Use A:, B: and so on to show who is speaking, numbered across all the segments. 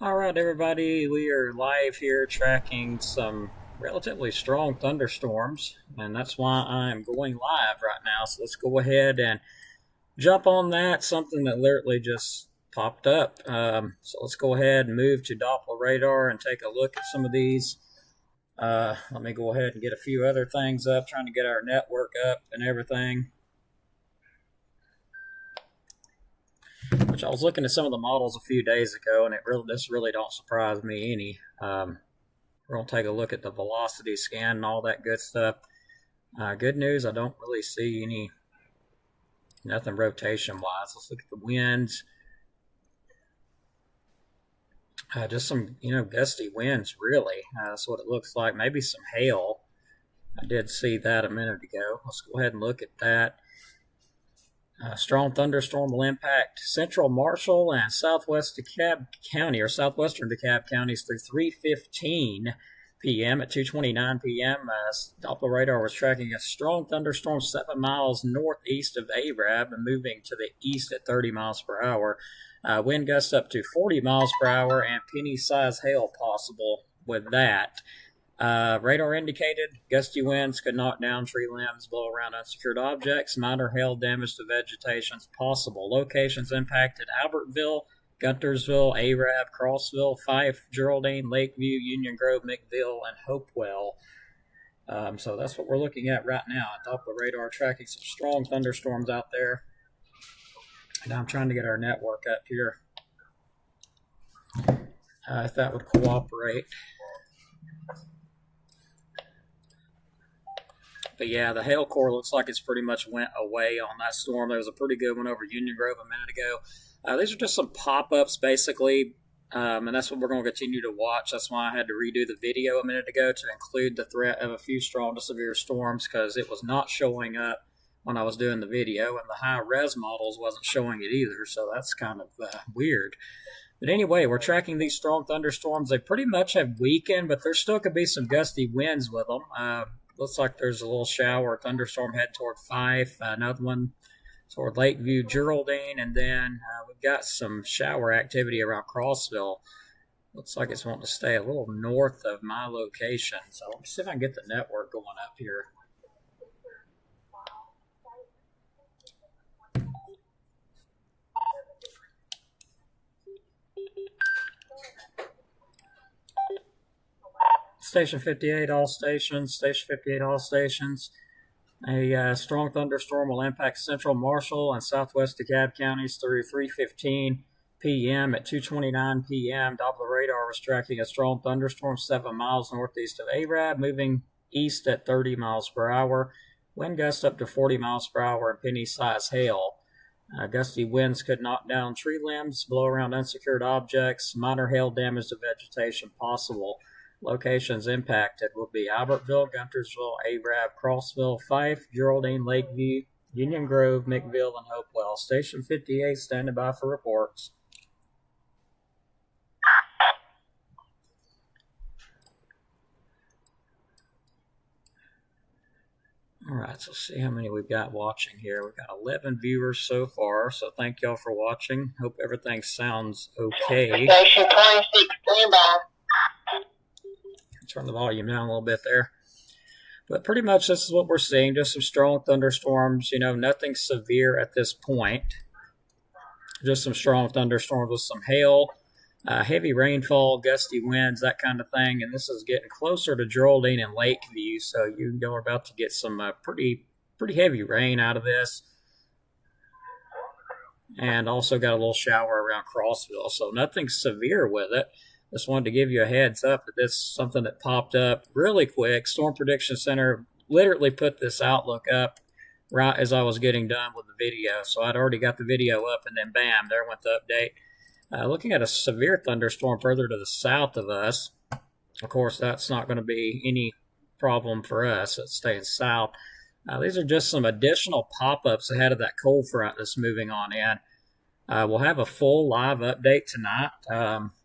A: All right, everybody, we are live here tracking some relatively strong thunderstorms, and that's why I'm going live right now. So let's go ahead and jump on that, something that literally just popped up. So let's go ahead and move to Doppler radar and take a look at some of these. Let me go ahead and get a few other things up, trying to get our network up and everything. Which I was looking at some of the models a few days ago, and this really don't surprise me any. We're gonna take a look at the velocity scan and all that good stuff. Good news, I don't really see nothing rotation wise. Let's look at the winds. Just some gusty winds, really. That's what it looks like. Maybe some hail. I did see that a minute ago. Let's go ahead and look at that. Strong thunderstorm will impact central Marshall and southwest DeKalb County, or southwestern DeKalb counties through 3:15 p.m. At 2:29 p.m., Doppler radar was tracking a strong thunderstorm 7 miles northeast of Arab and moving to the east at 30 miles per hour. Wind gusts up to 40 miles per hour and penny-sized hail possible with that. Radar indicated gusty winds could knock down tree limbs, blow around unsecured objects. Minor hail damage to vegetation is possible. Locations impacted: Albertville, Guntersville, Arab, Crossville, Fife, Geraldine, Lakeview, Union Grove, McVille, and Hopewell. So that's what we're looking at right now. Doppler radar tracking some strong thunderstorms out there. And I'm trying to get our network up here. If that would cooperate. But yeah, the hail core looks like it's pretty much went away on that storm. There was a pretty good one over Union Grove a minute ago. These are just some pop-ups, basically, and that's what we're going to continue to watch. That's why I had to redo the video a minute ago to include the threat of a few strong to severe storms, because it was not showing up when I was doing the video, and the high-res models wasn't showing it either, so that's kind of weird. But anyway, we're tracking these strong thunderstorms. They pretty much have weakened, but there still could be some gusty winds with them. Looks like there's a little shower thunderstorm head toward Fife, another one toward Lakeview, Geraldine, and then we've got some shower activity around Crossville. Looks like it's wanting to stay a little north of my location. So let me see if I can get the network going up here. Station 58, all stations. Station 58, all stations. A strong thunderstorm will impact central Marshall and southwest DeKalb counties through 3:15 p.m. At 2:29 p.m., Doppler radar was tracking a strong thunderstorm 7 miles northeast of Arab, moving east at 30 miles per hour. Wind gusts up to 40 miles per hour and penny-sized hail. Gusty winds could knock down tree limbs, blow around unsecured objects. Minor hail damage to vegetation possible. Locations impacted will be Albertville, Guntersville, Arab, Crossville, Fife, Geraldine, Lakeview, Union Grove, McVille, and Hopewell. Station 58 standing by for reports. All right, so let's see how many we've got watching here. We've got 11 viewers so far, so thank y'all for watching. Hope everything sounds okay.
B: Station 26, standby.
A: Turn the volume down a little bit there. But pretty much this is what we're seeing. Just some strong thunderstorms. Nothing severe at this point. Just some strong thunderstorms with some hail, heavy rainfall, gusty winds, that kind of thing. And this is getting closer to Geraldine and Lakeview. So you are about to get some pretty heavy rain out of this. And also got a little shower around Crossville. So nothing severe with it. Just wanted to give you a heads up that this is something that popped up really quick. Storm Prediction Center literally put this outlook up right as I was getting done with the video. So I'd already got the video up, and then bam, there went the update. Looking at a severe thunderstorm further to the south of us. Of course, that's not going to be any problem for us. It's staying south. These are just some additional pop-ups ahead of that cold front that's moving on in. We'll have a full live update tonight.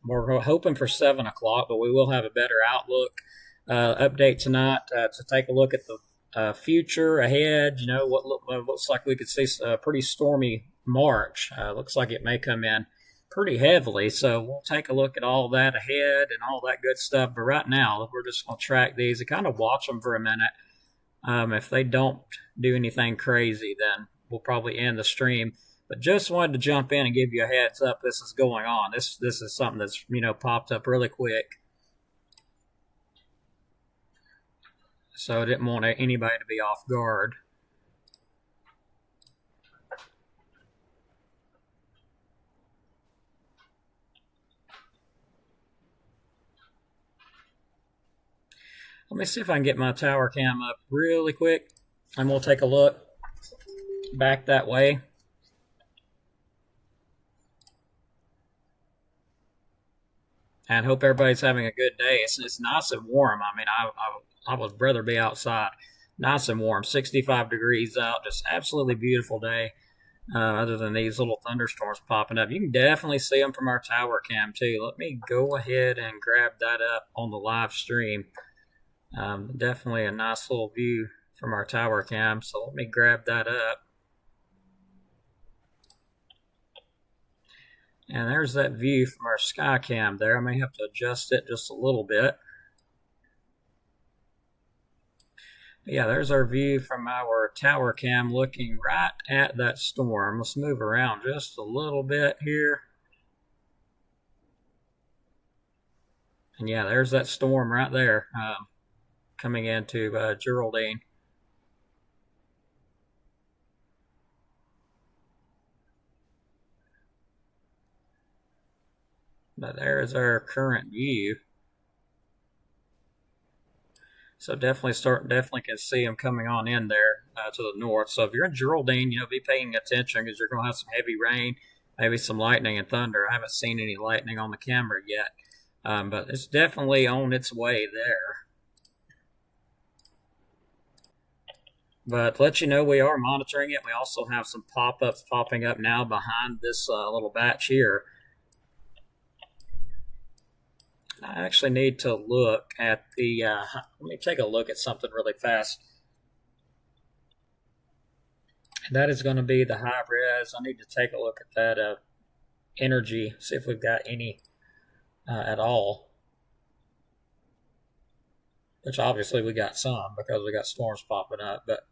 A: We're hoping for 7 o'clock, but we will have a better outlook update tonight to take a look at the future ahead. What looks like we could see a pretty stormy March. Looks like it may come in pretty heavily. So we'll take a look at all that ahead and all that good stuff. But right now, we're just going to track these and kind of watch them for a minute. If they don't do anything crazy, then we'll probably end the stream. But just wanted to jump in and give you a heads up. This is going on. This is something that's popped up really quick. So I didn't want anybody to be off guard. Let me see if I can get my tower cam up really quick, and we'll take a look back that way. And hope everybody's having a good day. It's nice and warm. I mean, I would rather be outside. Nice and warm, 65 degrees out, just absolutely beautiful day. Other than these little thunderstorms popping up. You can definitely see them from our tower cam too. Let me go ahead and grab that up on the live stream. Definitely a nice little view from our tower cam. So let me grab that up. And there's that view from our sky cam there. I may have to adjust it just a little bit. But yeah, there's our view from our tower cam looking right at that storm. Let's move around just a little bit here. And yeah, there's that storm right there coming into Geraldine. But there is our current view. So definitely can see them coming on in there to the north. So if you're in Geraldine, be paying attention because you're going to have some heavy rain, maybe some lightning and thunder. I haven't seen any lightning on the camera yet, but it's definitely on its way there. But to let you know, we are monitoring it. We also have some pop-ups popping up now behind this little batch here. I actually need to look at the, let me take a look at something really fast. And that is going to be the high res. I need to take a look at that energy, see if we've got any at all. Which obviously we got some because we got storms popping up, but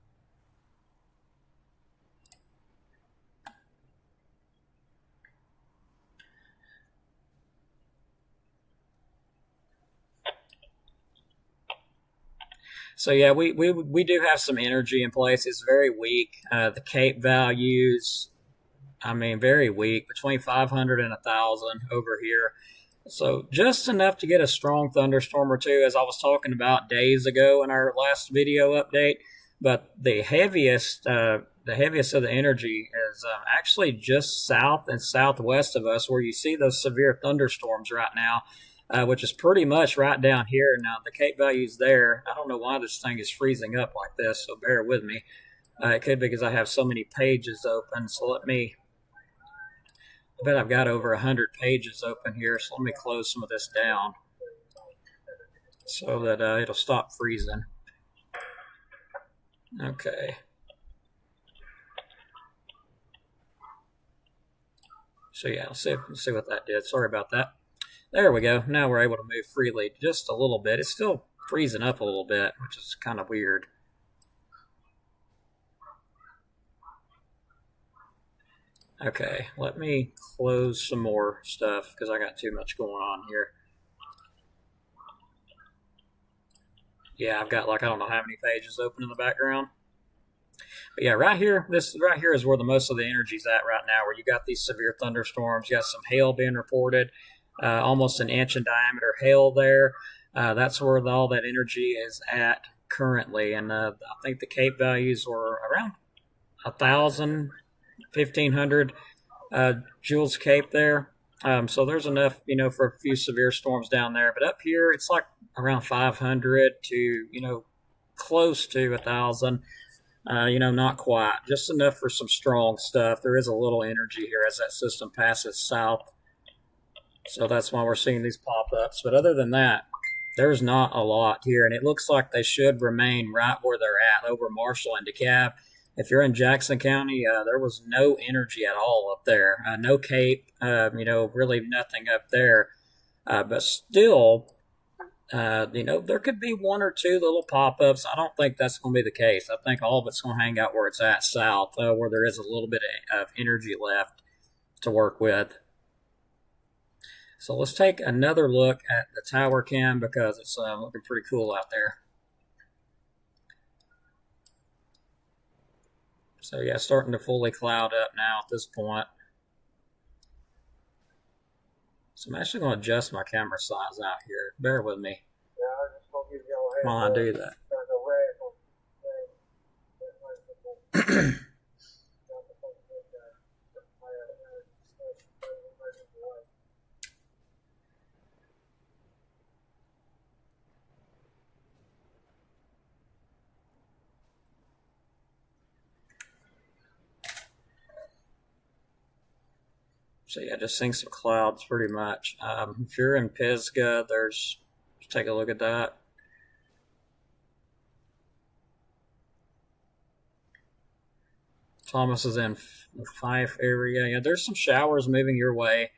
A: so yeah, we do have some energy in place. It's very weak. The Cape values, I mean, very weak, between 500 and 1,000 over here. So just enough to get a strong thunderstorm or two, as I was talking about days ago in our last video update. But the heaviest of the energy is actually just south and southwest of us, where you see those severe thunderstorms right now. Which is pretty much right down here. Now, the Cape value's there. I don't know why this thing is freezing up like this, so bear with me. It could be because I have so many pages open. So I bet I've got over 100 pages open here, so let me close some of this down so that it'll stop freezing. Okay. So yeah, let's see what that did. Sorry about that. There we go. Now we're able to move freely just a little bit. It's still freezing up a little bit, which is kind of weird. Okay, let me close some more stuff because I got too much going on here. Yeah, I've got I don't know how many pages open in the background. But yeah, right here is where the most of the energy's at right now, where you got these severe thunderstorms. You got some hail being reported. Almost an inch in diameter hail there. That's where all that energy is at currently. And I think the Cape values were around 1,000, 1,500 joules Cape there. So there's enough, for a few severe storms down there. But up here, it's like around 500 to, close to 1,000. Not quite. Just enough for some strong stuff. There is a little energy here as that system passes south. So that's why we're seeing these pop-ups. But other than that, there's not a lot here. And it looks like they should remain right where they're at over Marshall and Dekalb. If you're in Jackson County, there was no energy at all up there. No Cape, really nothing up there. But still, there could be one or two little pop ups. I don't think that's going to be the case. I think all of it's going to hang out where it's at south, where there is a little bit of energy left to work with. So let's take another look at the tower cam because it's looking pretty cool out there. So yeah, starting to fully cloud up now at this point. So I'm actually going to adjust my camera size out here. Bear with me.
C: Yeah, I just want to give y'all a heads
A: while I do that. So yeah, just seeing some clouds pretty much. If you're in Pisgah, take a look at that. Thomas is in the Fife area. Yeah, there's some showers moving your way.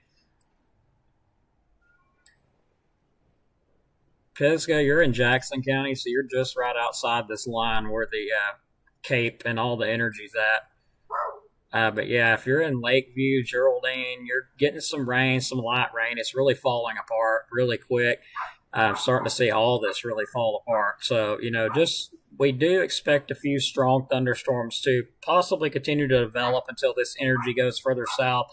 A: Pisgah, you're in Jackson County, so you're just right outside this line where the Cape and all the energy's at. But yeah, if you're in Lakeview, Geraldine, you're getting some rain, some light rain. It's really falling apart really quick. I'm starting to see all this really fall apart. So, we do expect a few strong thunderstorms to possibly continue to develop until this energy goes further south,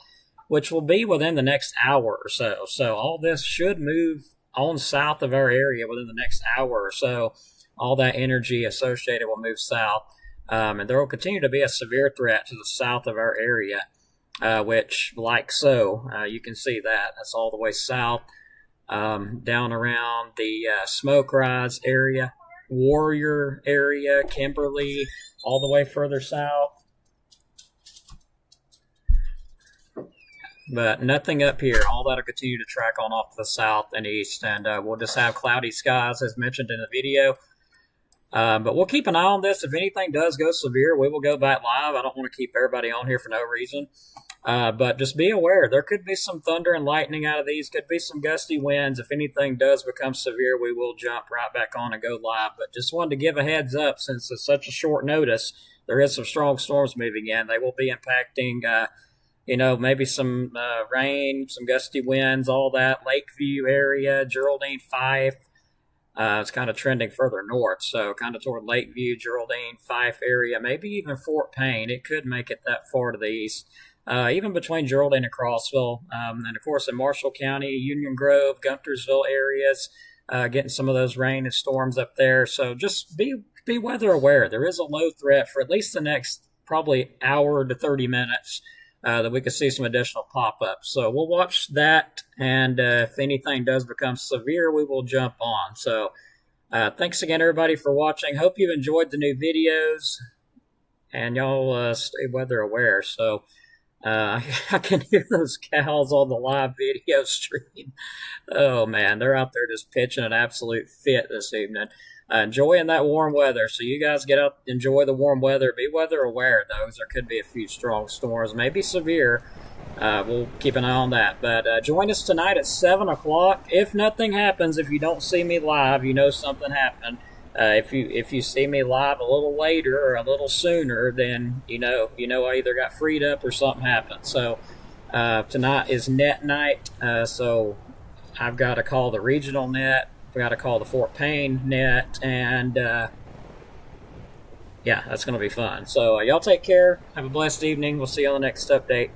A: which will be within the next hour or so. So all this should move on south of our area within the next hour or so. All that energy associated will move south. And there will continue to be a severe threat to the south of our area, which, like so, you can see that. That's all the way south, down around the Smoke Rise area, Warrior area, Kimberly, all the way further south. But nothing up here. All that will continue to track on off to the south and east, and we'll just have cloudy skies, as mentioned in the video. But we'll keep an eye on this. If anything does go severe, we will go back live. I don't want to keep everybody on here for no reason. But just be aware, there could be some thunder and lightning out of these. Could be some gusty winds. If anything does become severe, we will jump right back on and go live. But just wanted to give a heads up, since it's such a short notice, there is some strong storms moving in. They will be impacting, maybe some rain, some gusty winds, all that. Lakeview area, Geraldine, Fife. It's kind of trending further north, so kind of toward Lakeview, Geraldine, Fife area, maybe even Fort Payne. It could make it that far to the east, even between Geraldine and Crossville. And, of course, in Marshall County, Union Grove, Guntersville areas, getting some of those rain and storms up there. So just be weather aware. There is a low threat for at least the next probably hour to 30 minutes. That we could see some additional pop-ups. So we'll watch that, and if anything does become severe, we will jump on. So thanks again, everybody, for watching. Hope you enjoyed the new videos, and y'all stay weather aware. So I can hear those cows on the live video stream. Oh, man, they're out there just pitching an absolute fit this evening. Enjoying that warm weather. So you guys get out, enjoy the warm weather. Be weather aware, though, as there could be a few strong storms, maybe severe. We'll keep an eye on that. But join us tonight at 7 o'clock. If nothing happens, if you don't see me live, you know something happened. If you see me live a little later or a little sooner, then you know I either got freed up or something happened. So tonight is net night. So I've got to call the regional net. We got to call the Fort Payne net, and yeah, that's going to be fun. So y'all take care. Have a blessed evening. We'll see you on the next update.